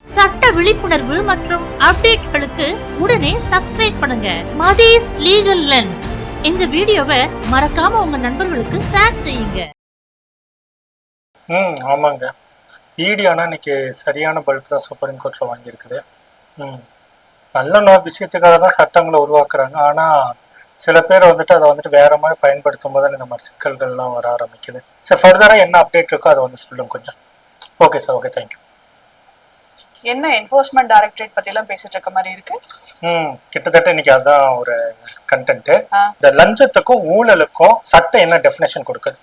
சட்ட விழிப்புணர்வு மற்றும் அப்டேட்களுக்கு உடனே சப்ஸ்கிரைப் பண்ணுங்க மதீஸ் லீகல் லென்ஸ். இந்த வீடியோவை மறக்காம உங்க நண்பர்களுக்கு ஷேர் செய்யுங்க. ஆமாங்க, ஈடி ஆனால் இன்னைக்கு சரியான பல்ப் தான் சுப்ரீம் கோர்ட்டில் வாங்கியிருக்குது. நல்ல விஷயத்துக்காக தான் சட்டங்களை உருவாக்குறாங்க. ஆனால் சில பேர் அதை வேற மாதிரி பயன்படுத்தும் போது இந்த மாதிரி சிக்கல்கள்லாம் வர ஆரம்பிக்குது. சரி, ஃபர்தராக என்ன அப்டேட் இருக்கோ அதை சொல்லுங்க கொஞ்சம். Okay sir, okay, thank you. என்ன என்ஃபோர்ஸ்மெண்ட் டைரக்டரேட் பத்தி எல்லாம் பேசிட்டு இருக்க மாதிரி இருக்கு. கிட்டத்தட்ட இன்னைக்கு அதான் ஒரு கண்டென்ட். இந்த லஞ்சத்துக்கும் ஊழலுக்கும் சட்டம் என்ன டெஃபினேஷன் கொடுக்குது?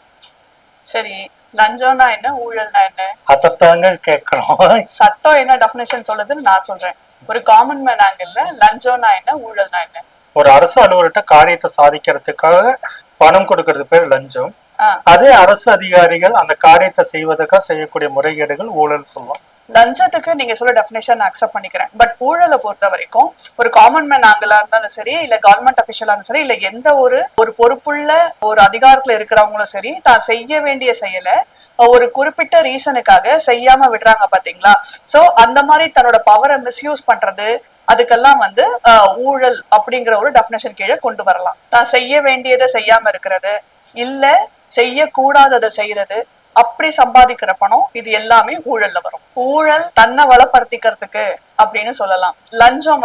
சரி, லஞ்சம்னா என்ன, ஊழல்னா என்ன, அதத்தாங்க கேட்கணும். சட்டம் என்ன டெஃபினேஷன் சொல்லுதுன்னு நான் சொல்றேன். ஒரு காமன் மேன் ஆங்கிள் லஞ்சம்னா என்ன, ஊழல்னா என்ன? ஒரு அரசு அலுவலர்கிட்ட காரியத்தை சாதிக்கிறதுக்காக பணம் கொடுக்கறது பேர் லஞ்சம். அதே அரசு அதிகாரிகள் அந்த காரியத்தை செய்வதற்காக செய்யக்கூடிய முறைகேடுகள் ஊழல் சொல்லுவோம். லஞ்சத்துக்கு நீங்க சொல்ல டெஃபினேஷன் நான் அக்செப்ட் பண்ணிக்கிறேன். பட் ஊழலை பொறுத்த வரைக்கும் ஒரு காமன் மேன் ஆங்கிளா இருந்தாலும் சரி, இல்ல கவர்மெண்ட் அபிஷியலா இருந்தாலும் சரி, இல்ல எந்த ஒரு பொறுப்புள்ள ஒரு அதிகாரத்துல இருக்கிறவங்களும் சரி, தான் செய்ய வேண்டிய செயலை ஒரு குறிப்பிட்ட ரீசனுக்காக செய்யாம விடுறாங்க பாத்தீங்களா. சோ அந்த மாதிரி தன்னோட பவரை மிஸ்யூஸ் பண்றது, அதுக்கெல்லாம் ஊழல் அப்படிங்கிற ஒரு டெஃபினேஷன் கீழே கொண்டு வரலாம். தான் செய்ய வேண்டியதை செய்யாம இருக்கிறது, இல்ல செய்யக்கூடாததை செய்யறது, அப்படி சம்பாதிக்கிற பணம், இது எல்லாமே ஊழல்ல வரும். ஊழல் தன்னை வளப்படுத்திக்கிறதுக்கு அப்படின்னு சொல்லலாம். லஞ்சம்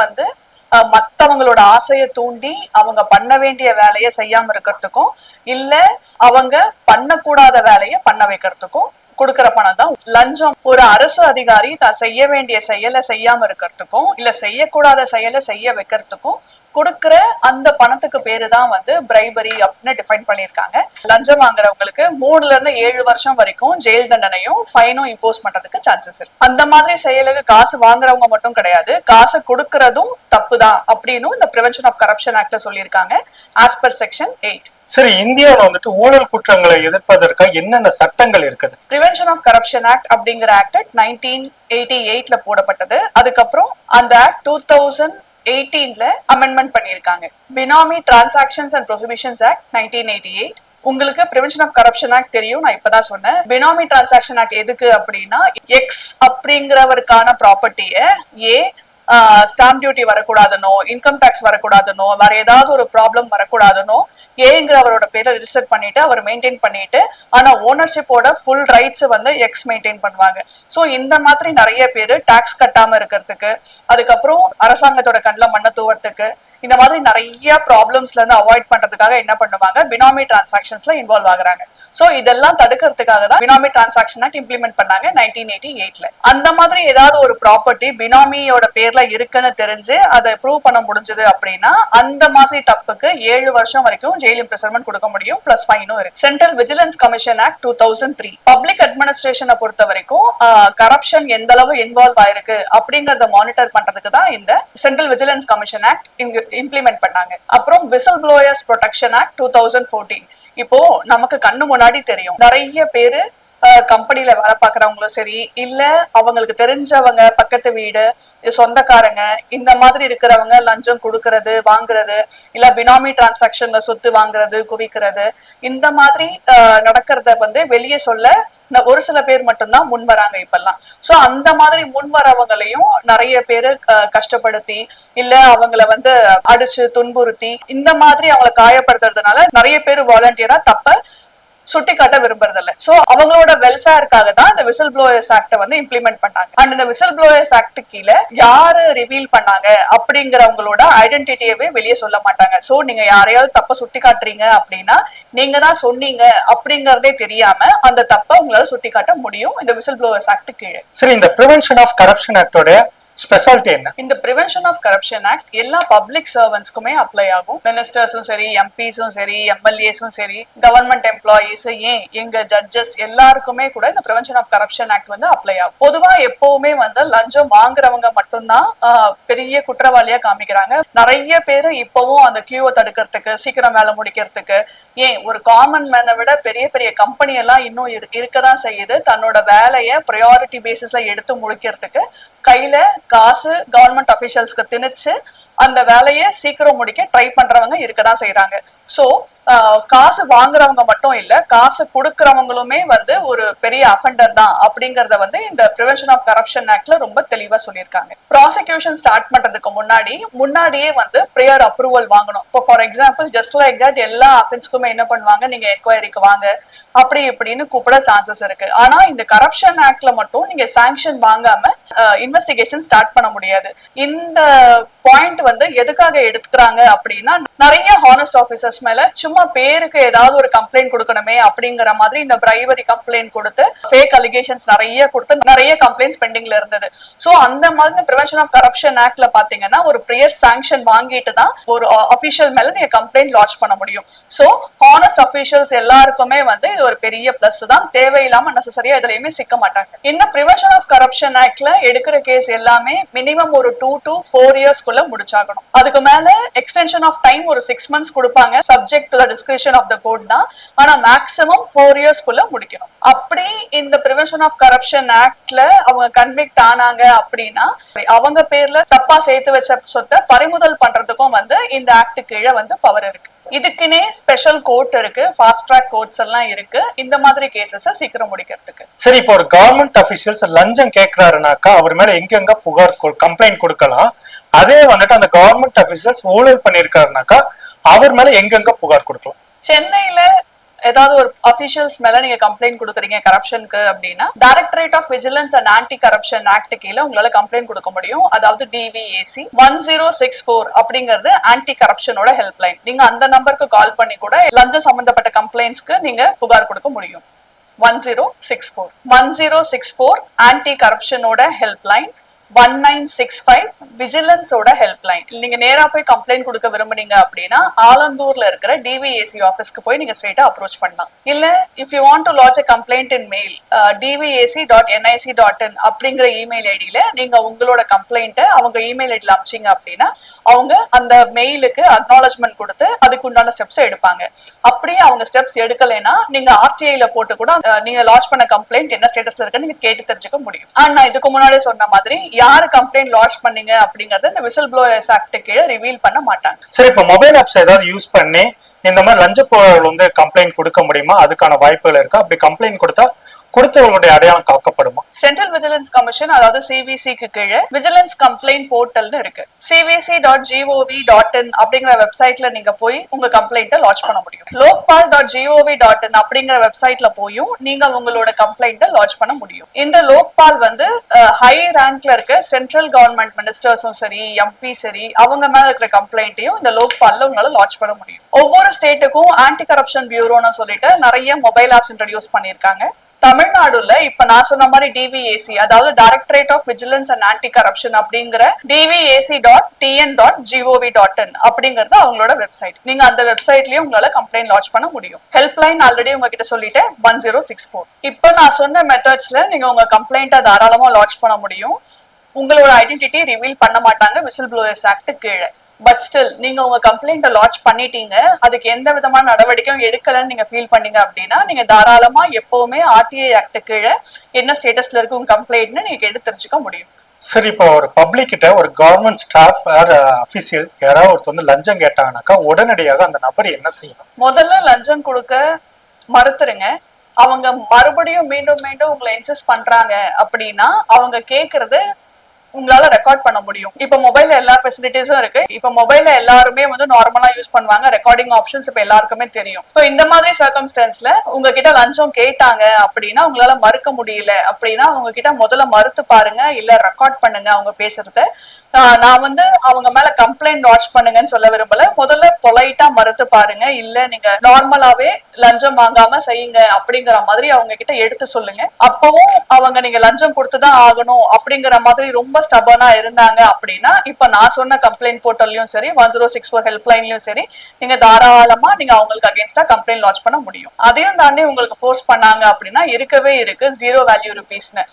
மத்தவங்களோட ஆசையை தூண்டி அவங்க பண்ண வேண்டிய வேலையை செய்யாம இருக்கிறதுக்கும், இல்ல அவங்க பண்ணக்கூடாத வேலையை பண்ண வைக்கிறதுக்கும் கொடுக்கற பணம் தான் லஞ்சம். ஒரு அரசு அதிகாரி தான் செய்ய வேண்டிய செயலை செய்யாம இருக்கிறதுக்கும், இல்ல செய்யக்கூடாத செயலை செய்ய வைக்கிறதுக்கும் கொடுக்கிற அந்த பணத்துக்கு பேரு தான் பிரைபரி அப்படின்னு டிஃபைன் பண்ணிருக்காங்க. லஞ்சம் வாங்குறவங்களுக்கு 3 to 7 வருஷம் வரைக்கும் ஜெயில் தண்டனையும் ஃபைனும் இம்போஸ் பண்றதுக்கு சான்சஸ் இருக்கு. அந்த மாதிரி செயலுக்கு காசு வாங்குறவங்க மட்டும் கிடையாது, காசு கொடுக்கறதும் தப்புதான் அப்படின்னு இந்த பிரிவென்ஷன் ஆஃப் கரப்ஷன் ஆக்ட்ல சொல்லியிருக்காங்க, ஆஸ் பர் செக்ஷன் 8. சரி, இந்தியாவில் ஊழல் குற்றங்களை எதிர்ப்பதற்காக என்னென்ன சட்டங்கள் இருக்குது? பிரிவென்ஷன் ஆஃப் கரப்ஷன் ஆக்ட் அப்படிங்கிற ஆக்ட் 1988ல போடப்பட்டது. அதுக்கப்புறம் அந்த ஆக்ட் 2018ல அமெண்ட்மெண்ட் பண்ணிருக்காங்க. பினாமி டிரான்சாக்ஷன்ஸ் அண்ட் ப்ரொஹிபிஷன்ஸ் ஆக்ட் 1988. உங்களுக்கு பிரிவென்ஷன் ஆஃப் கரப்ஷன் ஆக்ட் தெரியும், நான் இப்பதான் சொன்னேன். பினாமி டிரான்சாக்ஷன் ஆக்ட் எதுக்கு அப்படின்னா, எக்ஸ் அப்படிங்கிறவருக்கான ப்ராப்பர்ட்டிய ஸ்டாம்ப் டியூட்டி வரக்கூடாதுனோ, இன்கம் டாக்ஸ் வரக்கூடாதுனோ, வேற ஏதாவது ஒரு ப்ராப்ளம் வரக்கூடாதுனோ ஏங்கிறவரோட பேரை ரிஜிஸ்டர் பண்ணிட்டு அவர் மெயின்டைன் பண்ணிட்டு, ஆனா ஓனர்ஷிப்போட ஃபுல் ரைட்ஸ் எக்ஸ் மெயின்டைன் பண்ணுவாங்க. சோ இந்த மாதிரி நிறைய பேரு டாக்ஸ் கட்டாம இருக்கிறதுக்கு, அதுக்கப்புறம் அரசாங்கத்தோட கண்ணில் மண்ணை தூவறதுக்கு, இந்த மாதிரி நிறைய ப்ராப்ளம்ஸ்ல இருந்து அவாய்ட் பண்றதுக்காக என்ன பண்ணுவாங்க, பினாமி டிரான்சாக்ஷன்ஸ்ல இன்வால்வ் ஆகுறாங்க. சோ இதெல்லாம் தடுக்கிறதுக்காக தான் பினாமி டிரான்சாக்ஷன் ஆக்ட் இம்ப்ளிமெண்ட் பண்ணாங்க 1988ல. அந்த மாதிரி ஏதாவது ஒரு ப்ராப்பர்ட்டி பினாமியோட பேர்ல இருக்குன்னு தெரிஞ்சு அதை ப்ரூவ் பண்ண முடிஞ்சது அப்படின்னா, அந்த மாதிரி தப்புக்கு 7 வருஷம் வரைக்கும் ஜெயில் இம்ப்ரிசன்மெண்ட் கொடுக்க முடியும், பிளஸ் ஃபைனும் இருக்கு. Central vigilance commission act 2003 public அட்மினிஸ்ட்ரேஷனை பொறுத்த வரைக்கும் கரப்ஷன் எந்த அளவு இன்வால்வ் ஆயிருக்கு அப்படிங்கறத மானிட்டர் பண்றதுக்கு தான் இந்த central vigilance commission act implement பண்ணாங்க. அப்புறம் விசில் ப்ளோயர்ஸ் ப்ரொடெக்ஷன் ஆக்ட் 2014. இப்போ நமக்கு கண்ணு முன்னாடி தெரியும், நிறைய பேரு கம்பெனில வேலை பாக்குறவங்களும் சரி, இல்ல அவங்களுக்கு தெரிஞ்சவங்க, பக்கத்து வீடு, சொந்தக்காரங்க, இந்த மாதிரி இருக்கிறவங்க லஞ்சம் கொடுக்கறது, வாங்குறது, இல்ல பினாமி டிரான்சாக்ஷன்ல சொத்து வாங்குறது, குவிக்கிறது, இந்த மாதிரி நடக்கிறத வெளியே சொல்ல ஒரு சில பேர் மட்டும்தான் முன் வராங்க இப்பெல்லாம். சோ அந்த மாதிரி முன் வரவங்களையும் நிறைய பேரு கஷ்டப்படுத்தி, இல்ல அவங்கள அடிச்சு துன்புறுத்தி, இந்த மாதிரி அவங்களை காயப்படுத்துறதுனால நிறைய பேர் வாலண்டியரா தப்ப சுட்டி காட்ட விரும்புறதில்ல. சோ அவங்களோட வெல்ஃபேருக்காக தான் இந்த விசில் ப்ளோயர்ஸ் ஆக்ட இம்ப்ளிமெண்ட் பண்ணாங்க. அண்ட் இந்த விசில் ப்ளோயர்ஸ் ஆக்ட் கீழே யாரு ரிவீல் பண்ணாங்க அப்படிங்கிறவங்களோட ஐடென்டிட்டியவே வெளியே சொல்ல மாட்டாங்க. சோ நீங்க யாரையாவது தப்ப சுட்டி காட்டுறீங்க அப்படின்னா, நீங்க தான் சொன்னீங்க அப்படிங்கறதே தெரியாம அந்த தப்ப உங்களால சுட்டி காட்ட முடியும் இந்த விசில் ப்ளோயர்ஸ் ஆக்ட் கீழே. சரி, இந்த பிரிவென்ஷன் ஆஃப் கரப்ஷன் ஆக்டோட ஸ்பெஷாலிட்டி என்ன? இந்த பிரிவென்ஷன் ஆஃப் கரப்ஷன் ஆக்ட் எல்லா பப்ளிக் சர்வன்ட்ஸ்க்குமே அப்ளை ஆகும். மினிஸ்டர்ஸும் சரி, எம்பிஸும் சரி, எம்எல்ஏஸும் சரி, கவர்மெண்ட் எம்ப்ளாயீஸ், ஏன் எங்க ஜட்ஜஸ் எல்லாருக்குமே கூட இந்த prevention of corruption act apply ஆகும். பொதுவா எப்பவுமே லஞ்சம் வாங்குறவங்க மட்டும்தான் பெரிய குற்றவாளியா காமிக்கிறாங்க. நிறைய பேரு இப்பவும் அந்த கியூவை தடுக்கிறதுக்கு, சீக்கிரம் வேலை முடிக்கிறதுக்கு, ஏன் ஒரு காமன் மேனை விட பெரிய பெரிய கம்பெனி எல்லாம் இன்னும் இருக்கதான் செய்யுது, தன்னோட வேலையை ப்ரையாரிட்டி பேசிஸ்ல எடுத்து முடிக்கிறதுக்கு கையில காசு கவர்மெண்ட் அபிஷியல்ஸ்க்கு திணிச்சு அந்த வேலையை சீக்கிரம் முடிக்க ட்ரை பண்றவங்க இருக்கதான் செய்யறாங்க. சோ காசு வாங்குறவங்க மட்டும் இல்ல, காசு கொடுக்கறவங்களுமே வந்து ஒரு பெரிய அஃபெண்டர் தான் அப்படிங்கறத வந்து இந்த பிரிவென்ஷன் ஆஃப் கரப்ஷன் ஆக்ட்ல ரொம்ப தெளிவா சொல்லியிருக்காங்க. ப்ராசிக்யூஷன் ஸ்டார்ட் பண்றதுக்கு முன்னாடியே வந்து ப்ரியர் அப்ரூவல் வாங்கணும். இப்போ for example just like that எல்லா அஃபென்ஸ்க்குமே என்ன பண்ணுவாங்க, நீங்க என்கொயரிக்கு வாங்க அப்படி இப்படின்னு கூப்பிட சான்சஸ் இருக்கு. ஆனா இந்த கரப்ஷன் ஆக்ட்ல மட்டும் நீங்க சாங்ஷன் வாங்காம இன்வெஸ்டிகேஷன் ஸ்டார்ட் பண்ண முடியாது. இந்த பாயிண்ட் வந்து எதுக்காக எடுத்துக்கிறாங்க அப்படின்னா, நிறைய ஹானஸ்ட் ஆபீசர்ஸ் மேல சும்மா பேருக்கு ஏதாவது ஒரு கம்ப்ளைண்ட் கொடுக்கணுமே அப்படிங்கிற மாதிரி இந்த பிரைவரி கம்ப்ளைண்ட் கொடுத்து ஃபேக் அலிகேஷன்ஸ் நிறைய கொடுத்து நிறைய கம்ப்ளைண்ட்ஸ் பெண்டிங்ல இருந்தது. சோ அந்த மாதிரி பிரிவென்ஷன் ஆஃப் கரப்ஷன் ஆக்ட்ல பாத்தீங்கன்னா ஒரு ப்ரியர் சாங்ஷன் வாங்கிட்டு தான் ஒரு அபிஷியல் மேல நீங்க கம்ப்ளைண்ட் லான்ச் பண்ண முடியும். சோ ஹானஸ்ட் அபிஷியல்ஸ் எல்லாருக்குமே வந்து இது ஒரு பெரிய பிளஸ் தான். தேவையில்லாம நெசசரியா எதுலயுமே சிக்க மாட்டாங்க. இந்த பிரிவென்ஷன் ஆஃப் கரப்ஷன் ஆக்ட்ல எடுக்கிற கேஸ் எல்லாமே மினிமம் ஒரு 2 to 4 years முடிச்சாகணும். அதுக்கு மேல எக்ஸ்டென்ஷன் ஆஃப் டைம் ஒரு 6 months கொடுப்பாங்க, subject to the discretion of the court தான். ஆனா மேக்ஸிமம் 4 years முடிக்கணும். அப்படி இந்த பிரிவென்ஷன் ஆஃப் கரப்ஷன் ஆக்ட்ல அவங்க கன்விக்ட் ஆனாங்க அப்படின்னா அவங்க பேர்ல தப்பா சேர்த்து வச்ச சொத்தை பறிமுதல் பண்றதுக்கும் வந்து இந்த ஆக்ட் கீழே வந்து பவர் இருக்கு. இதுக்குன்னே ஸ்பெஷல் கோர்ட் இருக்கு, ஃபாஸ்ட் ட்ராக் கோர்ட்ஸ் எல்லாம் இருக்கு இந்த மாதிரி கேசஸ் சீக்கிரம் முடிக்கிறதுக்கு. சரி, இப்போ ஒரு கவர்மெண்ட் அபிஷியல்ஸ் லஞ்சம் கேட்கிறாருனாக்கா அவர் மேல எங்கெங்க புகார் கம்ப்ளைண்ட் கொடுக்கலாம்? அதே வந்துட்டு அந்த கவர்மெண்ட் அபிஷியல்ஸ் ஊழல் பண்ணிருக்காருனாக்கா அவர் மேல எங்கெங்க புகார் கொடுக்கலாம்? சென்னையில ஏதாவது ஒரு அபிஷியல்ஸ் மேல நீங்க கம்ப்ளைண்ட் கொடுக்குறீங்க கரப்ஷனுக்கு அப்படின்னா, directorate of vigilance and anti corruption act கீழே உங்களால கம்ப்ளைண்ட் கொடுக்க முடியும். அதாவது DVAC 1064 அப்படிங்கிறது ஆன்டி கரப்ஷனோட ஹெல்ப்லைன். நீங்க அந்த நம்பருக்கு கால் பண்ணி கூட லஞ்சம் சம்பந்தப்பட்ட கம்ப்ளைண்ட்ஸ்க்கு நீங்க புகார் கொடுக்க முடியும். 1064 ஆன்டி கரப்ஷனோட ஹெல்ப்லைன், 1965 விஜிலன்ஸோட ஹெல்ப்லைன். நீங்க நேரா போய் கம்ப்ளைண்ட் கொடுக்க விரும்புனீங்க அப்படின்னா ஆலந்தூர்ல இருக்கிற DVAC ஆபீஸ்க்கு போய் நீங்க ஸ்ட்ரைட்டா அப்ரோச் பண்ணலாம். இல்ல if you want to lodge a complaint in mail, dvac.nic.in அப்படிங்கிற இமெயில் ஐடியில நீங்க உங்களோட கம்ப்ளைண்ட்டை அவங்க இமெயில் ஐடியில அனுப்பிச்சீங்க அப்படின்னா அவங்க அந்த மெயிலுக்கு அக்னாலஜ்மெண்ட் கொடுத்து அதுக்கு உண்டான ஸ்டெப்ஸ் எடுப்பாங்க. அப்படியே அவங்க ஸ்டெப்ஸ் எடுக்கலைன்னா நீங்க RTIல போட்டு கூட நீங்க லான்ச் பண்ண கம்ப்ளைண்ட் என்ன ஸ்டேட்டஸ்ல இருக்குன்னு நீங்க கேட்டு தெரிஞ்சுக்க முடியும். ஆனா இதுக்கு முன்னாடி சொன்ன மாதிரி யாரு கம்ப்ளைண்ட் லான்ச் பண்ணீங்க அப்படிங்கறத இந்த விசில் ப்ளோயர்ஸ் ஆக்ட் கீழே ரிவீல் பண்ண மாட்டாங்க. சரி, இப்ப மொபைல் ஆப்ஸ் ஏதாவது யூஸ் பண்ணி இந்த மாதிரி லஞ்ச புகார்கள் வந்து கம்ப்ளைண்ட் கொடுக்க முடியுமா? அதுக்கான வாய்ப்புகள் இருக்கா? அப்படி கம்ப்ளைண்ட் கொடுத்தா கொடுத்தவர்களுடைய அடையாளம் காக்கப்படுமா? சென்ட்ரல் விஜிலன்ஸ் கமிஷன் அதாவது CVC-க்கு கீழே விஜிலன்ஸ் கம்ப்ளைண்ட் போர்ட்டல்னு இருக்கு. cvc.gov.in அப்படிங்கிற வெப்சைட்ல நீங்க போய் உங்க கம்ப்ளைண்ட்டை லான்ச் பண்ண முடியும். lokpal.gov.in அப்படிங்கிற வெப்சைட்ல போயும் நீங்க உங்களோட கம்ப்ளைண்ட்டை லான்ச் பண்ண முடியும். இந்த லோக்பால் வந்து ஹை ரேங்க்ல இருக்க சென்ட்ரல் கவர்மெண்ட் மினிஸ்டர்ஸும் சரி, MP சரி, அவங்க மேல இருக்கிற கம்ப்ளைண்ட்டையும் இந்த லோக்பால்ல உங்களால லான்ச் பண்ண முடியும். ஒவ்வொரு ஸ்டேட்டுக்கும் ஆன்டி கரப்ஷன் பியூரோன்னு சொல்லிட்டு நிறைய மொபைல் ஆப்ஸ் இன்ட்ரோடியூஸ் பண்ணிருக்காங்க. தமிழ்நாடுல இப்ப நான் சொன்ன மாதிரி DVAC அதாவது directorate of vigilance and anti corruption அப்படிங்கிற dvac.tn.gov.in அப்படிங்கறது அவங்களோட வெப்சைட். நீங்க அந்த வெப்சைட்லயே உங்களால கம்ப்ளைண்ட் லான்ச் பண்ண முடியும். ஹெல்ப்லைன் ஆல்ரெடி உங்ககிட்ட சொல்லிட்டேன், 1064. இப்ப நான் சொன்ன மெத்தட்ஸ்ல நீங்க உங்க கம்ப்ளைண்ட்டை தாராளமா லான்ச் பண்ண முடியும். உங்களோட ஐடென்டிட்டி ரிவீல் பண்ண மாட்டாங்க விசில் ப்ளோயர்ஸ் ஆக்ட் கீழே. பட் ஸ்டில் நீங்க உங்க கம்ப்ளைண்ட்டை லான்ச் பண்ணிட்டீங்க, அதுக்கு எந்த விதமான நடவடிக்கையும் எடுக்கலன்னு நீங்க ஃபீல் பண்ணீங்க அப்படின்னா நீங்க தாராளமா எப்பவுமே RTI ஆக்ட் கீழே என்ன ஸ்டேட்டஸ்ல இருக்கு உங்க கம்ப்ளைண்ட்னு நீங்க எடுத்து தெரிஞ்சுக்க முடியும். சரி, இப்போ ஒரு பப்ளிக் கிட்ட ஒரு கவர்மெண்ட் ஸ்டாஃப் அபிஷியல் யாராவது ஒருத்தர் வந்து லஞ்சம் கேட்டாங்கன்னாக்கா உடனடியாக அந்த நபர் என்ன செய்யணும்? முதல்ல லஞ்சம் கொடுக்க மறுத்துருங்க. அவங்க மறுபடியும் மீண்டும் உங்களை இன்சிஸ்ட் பண்றாங்க அப்படின்னா அவங்க கேக்குறது உங்களால ரெக்கார்ட் பண்ண முடியும். இப்ப மொபைல்ல எல்லா ஃபெசிலிட்டிஸும் இருக்கு. இப்ப மொபைல்ல எல்லாருமே வந்து நார்மலா யூஸ் பண்ணுவாங்க. ரெக்கார்டிங் ஆப்ஷன்ஸ் இப்ப எல்லாருக்குமே தெரியும். சோ இந்த மாதிரி சர்க்கம்ஸ்டன்ஸ்ல உங்ககிட்ட லஞ்சம் கேட்டாங்க அப்படின்னா உங்களால மறுக்க முடியல அப்படின்னா அவங்க கிட்ட முதல்ல மறுத்து பாருங்க, இல்ல ரெக்கார்ட் பண்ணுங்க அவங்க பேசுறத. நான் வந்து அவங்க மேல கம்ப்ளைண்ட் லான்ச் பண்ணுங்கன்னு சொல்ல விரும்பல. முதல்ல பொலைட்டா மறுத்து பாருங்க, இல்ல நீங்க நார்மலாவே லஞ்சம் வாங்காம செய்யுங்க அப்படிங்கிற மாதிரி அவங்க கிட்ட எடுத்து சொல்லுங்க. அப்பவும் அவங்க நீங்க லஞ்சம் கொடுத்துதான் ஆகணும் அப்படிங்கிற மாதிரி ரொம்ப ஸ்டபர்னா இருந்தாங்க அப்படின்னா இப்ப நான் சொன்ன கம்ப்ளைண்ட் போர்ட்டல்லையும் சரி, 1064 ஹெல்ப்லைன்லயும் சரி, நீங்க தாராளமா நீங்க அவங்களுக்கு அகேன்ஸ்டா கம்ப்ளைண்ட் லான்ச் பண்ண முடியும். அதையும் தாண்டி உங்களுக்கு ஃபோர்ஸ் பண்ணாங்க அப்படின்னா இருக்கவே இருக்கு 0 வேல்யூ ருபீஸ்னு.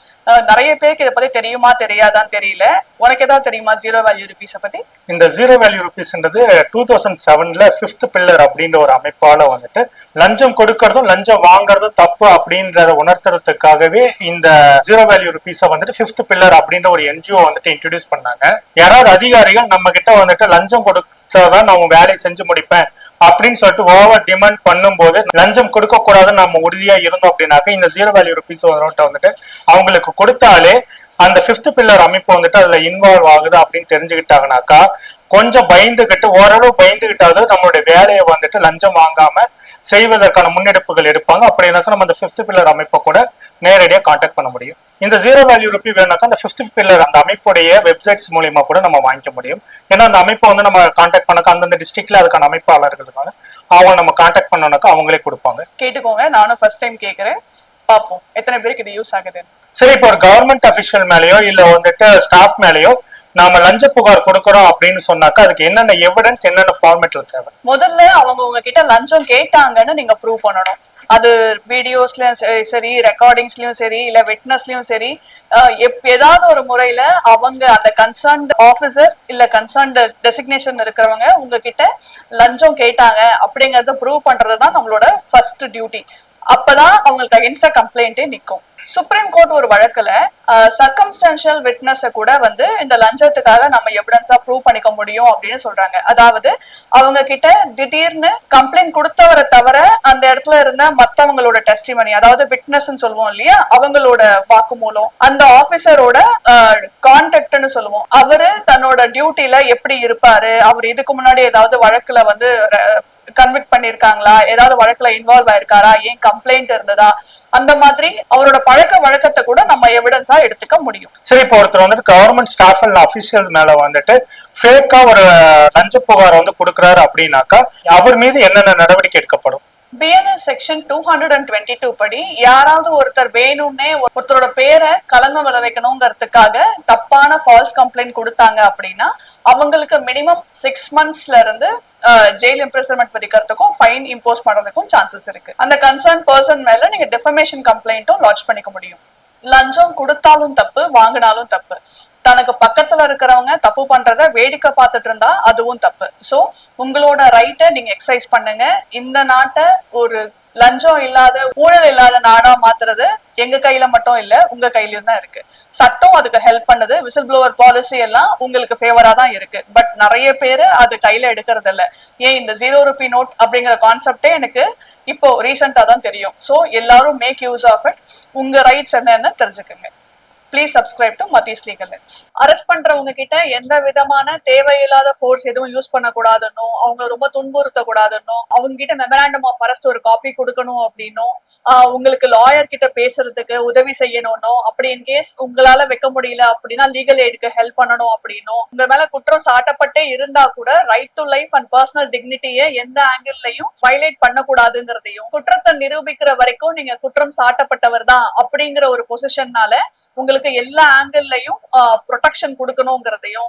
நிறைய பேருக்கு இதை பத்தி தெரியுமா தெரியாதான்னு தெரியல. உனக்கு ஏதாவது தெரியுமா ஜீரோ வேல்யூ ருபீஸை பத்தி? இந்த ஜீரோ வேல்யூ ருபீஸ்ன்றது 2007ல ஃபிஃப்த் பில்லர் அப்படின்ற ஒரு அமைப்பால வந்துட்டு லஞ்சம் கொடுக்கறதும் லஞ்சம் வாங்குறதும் தப்பு அப்படின்றத உணர்த்துறதுக்காகவே இந்த ஜீரோ வேல்யூ ருபீஸை வந்துட்டு ஃபிஃப்த் பில்லர் அப்படின்ற ஒரு என்ஜிஓ வந்துட்டு இன்ட்ரடியூஸ் பண்ணாங்க. யாராவது அதிகாரிகள் நம்ம கிட்ட வந்துட்டு லஞ்சம் கொடுத்தாதான் நான் வேலையை செஞ்சு முடிப்பேன் அப்படின்னு சொல்லிட்டு ஓவர் டிமாண்ட் பண்ணும் போது லஞ்சம் கொடுக்க கூடாதுன்னு நம்ம உறுதியா இருந்தோம் அப்படின்னாக்க இந்த ஜீரோ வேல்யூ ருபீஸ் வந்துட்டு அவங்களுக்கு கொடுத்தாலே அந்த ஃபிஃப்த் பில்லர் அமைப்பு வந்துட்டு அதுல இன்வால்வ் ஆகுது அப்படின்னு தெரிஞ்சுக்கிட்டாங்கனாக்கா கொஞ்சம் பயந்துகிட்டு ஓரளவு பயந்துகிட்டாவது நம்மளுடைய வேலையை வந்துட்டு லஞ்சம் வாங்காம செய்வதற்கான முன்னெடுப்புகள் எடுப்பாங்க. அப்படின்னாக்கா நம்ம அந்த ஃபிஃப்த் பில்லர் அமைப்பை கூட நேரடியாக கான்டாக்ட் பண்ண முடியும். இந்த ஜீரோ வேல்யூ ருபி வேணாக்கா அந்த ஃபிஃப்த் பில்லர் அந்த அமைப்புடைய வெப்சைட்ஸ் மூலியமா கூட நம்ம வாங்கிக்க முடியும். ஏன்னா அந்த அமைப்பை வந்து நம்ம கான்டாக்ட் பண்ணாக்கா அந்தந்த டிஸ்ட்ரிக்ட்ல அதுக்கான அமைப்பாளர்களுக்கான அவங்க நம்ம கான்டாக்ட் பண்ணோம்னாக்கா அவங்களே கொடுப்பாங்க. கேட்டுக்கோங்க, நானும் ஃபர்ஸ்ட் டைம் கேட்கறேன், பார்ப்போம் எத்தனை பேருக்கு இது யூஸ் ஆகுது. சரி, இப்போ ஒரு கவர்மெண்ட் அபிஷியல் மேலேயோ இல்ல வந்துட்டு ஸ்டாஃப் மேலேயோ நாம லஞ்ச புகார் கொடுக்கறோம் அப்படின்னு சொன்னாக்கா அதுக்கு என்னென்ன எவிடன்ஸ் என்னென்ன ஃபார்மேட்ல தேவை? முதல்ல அவங்க உங்ககிட்ட லஞ்சம் கேட்டாங்கன்னு நீங்க ப்ரூவ் பண்ணணும். அது வீடியோஸ்லயும் சரி, ரெக்கார்டிங்ஸ்லயும் சரி, இல்ல விட்னஸ்லயும் சரி, ஏதாவது ஒரு முறையில அவங்க அந்த கன்சர்ன்ட் ஆபீசர் இல்ல கன்சர்ன்ட் டெசிக்னேஷன் இருக்கிறவங்க உங்ககிட்ட லஞ்சம் கேட்டாங்க அப்படிங்கறத ப்ரூவ் பண்றதுதான் நம்மளோட ஃபர்ஸ்ட் டியூட்டி. அப்பதான் அவங்களுக்கு அகென்ஸ்டா கம்ப்ளைண்டே நிக்கும். சுப்ரீம் கோர்ட் ஒரு வழக்குல சர்க்கம்ஸ்டான்ஷியல் விட்னஸ் கூட வந்து இந்த லஞ்சத்துக்காக நம்ம எவிடன்ஸா ப்ரூவ் பண்ணிக்க முடியும் அப்படின்னு சொல்றாங்க. அதாவது அவங்க கிட்ட திடீர்னு கம்ப்ளைண்ட் கொடுத்தவரை தவிர அந்த இடத்துல இருந்த மத்தவங்களோட டெஸ்டிமனி, அதாவது விட்னஸ் சொல்லுவோம் இல்லையா, அவங்களோட வாக்குமூலம், அந்த ஆபீசரோட கான்டாக்ட்னு சொல்லுவோம், அவரு தன்னோட டியூட்டில எப்படி இருப்பாரு, அவர் இதுக்கு முன்னாடி ஏதாவது வழக்குல வந்து கன்விக்ட் பண்ணிருக்காங்களா, ஏதாவது வழக்குல இன்வால்வ் ஆயிருக்காரா, ஏன் கம்ப்ளைண்ட் இருந்ததா, அந்த மாதிரி அவரோட பழக்க வழக்கத்தை கூட நம்ம எவிடன்ஸா எடுத்துக்க முடியும். சரி, இப்போ ஒருத்தர் வந்துட்டு கவர்மெண்ட் ஸ்டாஃப் அண்ட் அபிஷியல் மேல வந்துட்டு ஃபேக்கா ஒரு லஞ்ச புகார் வந்து கொடுக்கறாரு அப்படின்னாக்கா அவர் மீது என்னென்ன நடவடிக்கை எடுக்கப்படும்? BNS செக்ஷன் 222 படி யாராவது ஒருத்தர் வேணும்னே ஒருத்தரோட பேரை களங்கம் விளைவிக்கணுங்கிறதுக்காக தப்பான ஃபால்ஸ் கம்ப்ளைண்ட் கொடுத்தாங்க அப்படின்னா அவங்களுக்கு மினிமம் 6 monthsல இருந்து ஜெயில் இம்ப்ரிசன்மெண்ட் விதிக்கிறதுக்கும் ஃபைன் இம்போஸ் பண்றதுக்கும் சான்சஸ் இருக்கு. அந்த கன்சர்ன் பர்சன் மேல நீங்க டெஃபமேஷன் கம்ப்ளைண்ட்டும் லாட்ஜ் பண்ணிக்க முடியும். லஞ்சம் கொடுத்தாலும் தப்பு, வாங்கினாலும் தப்பு. தனக்கு பக்கத்துல இருக்கிறவங்க தப்பு பண்றத வேடிக்கை பார்த்துட்டு இருந்தா அதுவும் தப்பு. சோ உங்களோட ரைட்டை நீங்க எக்ஸசைஸ் பண்ணுங்க. இந்த நாட்டை ஒரு லஞ்சம் இல்லாத ஊழல் இல்லாத நாடா மாத்துறது எங்க கையில மட்டும் இல்ல, உங்க கையிலயும் தான் இருக்கு. சட்டம் அதுக்கு ஹெல்ப் பண்ணுது. விசில் ப்ளோவர் பாலிசி எல்லாம் உங்களுக்கு ஃபேவரா தான் இருக்கு. பட் நிறைய பேரு அது கையில எடுக்கிறது இல்ல. ஏன் இந்த ஜீரோ ருபி நோட் அப்படிங்கிற கான்செப்டே எனக்கு இப்போ ரீசெண்டா தான் தெரியும். சோ எல்லாரும் மேக் யூஸ் ஆஃப் இட். உங்க ரைட்ஸ் என்னன்னு தெரிஞ்சுக்கோங்க. Please subscribe to Mathees Legal Lens. Arrest பண்றவங்க கிட்ட எந்த விதமான தேவையில்லாத ஃபோர்ஸ் எதுவும் யூஸ் பண்ண கூடாதுன்னும், அவங்க ரொம்ப துன்புறுத்த கூடாதுன்னும், அவங்க கிட்ட மெமராண்டம் ஆஃப் அரெஸ்ட் ஒரு காப்பி கொடுக்கணும் அப்படின்னும், உங்களுக்கு லாயர் கிட்ட பேசுறதுக்கு உதவி செய்யணும், அப்படி இன்கேஸ் உங்களால வைக்க முடியல அப்படின்னா லீகல் எய்டுக்கு ஹெல்ப் பண்ணணும் அப்படின்னும், உங்க மேல குற்றம் சாட்டப்பட்டே இருந்தா கூட right to life and personal டிக்னிட்டியை எந்த ஆங்கிள்லயும் வயலேட் பண்ணக்கூடாதுங்கிறதையும், குற்றத்தை நிரூபிக்கிற வரைக்கும் நீங்க குற்றம் சாட்டப்பட்டவர் தான் அப்படிங்கிற ஒரு பொசிஷன்னால உங்களுக்கு எல்லா ஆங்கிள்லயும் ப்ரொடெக்ஷன் கொடுக்கணுங்கிறதையும்,